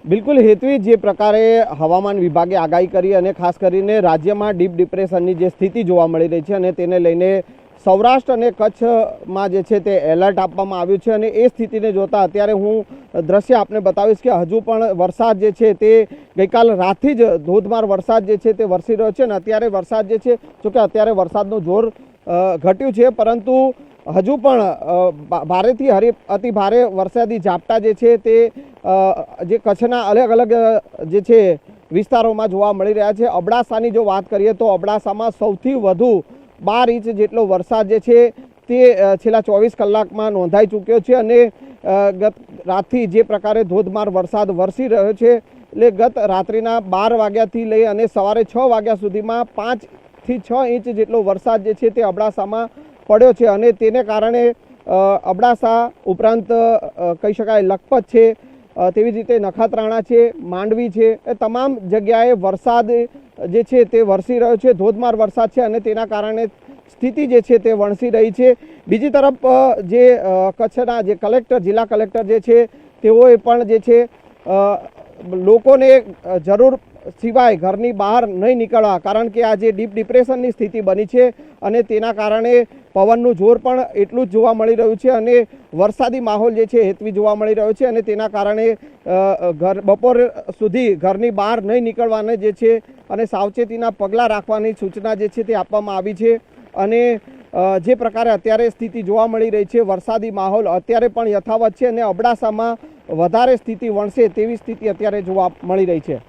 બિલકુલ હેતવી, જે પ્રકારે હવામાન વિભાગે આગાહી કરી અને ખાસ કરીને રાજ્યમાં ડીપ ડિપ્રેશનની જે સ્થિતિ જોવા મળી રહી છે અને તેને લઈને સૌરાષ્ટ્ર અને કચ્છમાં જે છે તે એલર્ટ આપવામાં આવ્યું છે અને એ સ્થિતિને જોતા અત્યારે હું દ્રશ્ય આપને બતાવીશ કે હજુ પણ વરસાદ જે છે તે ગઈકાલ રાતથી જ ધોધમાર વરસાદ જે છે તે વરસી રહ્યો છે અને અત્યારે વરસાદ જે છે જોકે અત્યારે વરસાદનું જોર ઘટ્યું છે, પરંતુ હજુ પણ ભારેથી અતિ ભારે વરસાદી ઝાપટા જે છે તે જે કચ્છના અલગ અલગ જે છે વિસ્તારોમાં જોવા મળી રહ્યા છે। અબડાસાની જો વાત કરીએ તો અબડાસામાં સૌથી વધુ 12 ઇંચ જેટલો વરસાદ જે છે તે છેલ્લા 24 કલાકમાં નોંધાઈ ચૂક્યો છે અને ગત રાતથી જે પ્રકારે ધોધમાર વરસાદ વરસી રહ્યો છે એટલે ગત રાત્રિના 12 વાગ્યાથી લઈ અને સવારે 6 વાગ્યા સુધીમાં 5 થી 6 ઇંચ જેટલો વરસાદ જે છે તે અબડાસામાં પડ્યો છે અને તેને કારણે અબડાસા ઉપરાંત કહી શકાય લખપત છે, તેવી જ રીતે નખત્રાણા છે, માંડવી છે, એ તમામ જગ્યાએ વરસાદ જે છે તે વરસી રહ્યો છે, ધોધમાર વરસાદ છે અને તેના કારણે સ્થિતિ જે છે તે વણસી રહી છે। બીજી તરફ જે કચ્છના જે કલેક્ટર, જિલ્લા કલેક્ટર જે છે તેઓએ પણ જે છે લોકોને જરૂર સિવાય ઘરની બહાર નહીં નીકળવા, કારણ કે આ જે ડીપ ડિપ્રેશનની સ્થિતિ બની છે અને તેના કારણે પવનનું જોર પણ એટલું જ જોવા મળી રહ્યું છે અને વરસાદી માહોલ જે છે હેતવી જોવા મળી રહ્યો છે અને તેના કારણે બપોર સુધી ઘરની બહાર નહીં નીકળવાને જે છે અને સાવચેતીના પગલાં રાખવાની સૂચના જે છે તે આપવામાં આવી છે અને જે પ્રકારે અત્યારે સ્થિતિ જોવા મળી રહી છે, વરસાદી માહોલ અત્યારે પણ યથાવત છે અને અબડાસામાં વધારે સ્થિતિ વણસે તેવી સ્થિતિ અત્યારે જોવા મળી રહી છે।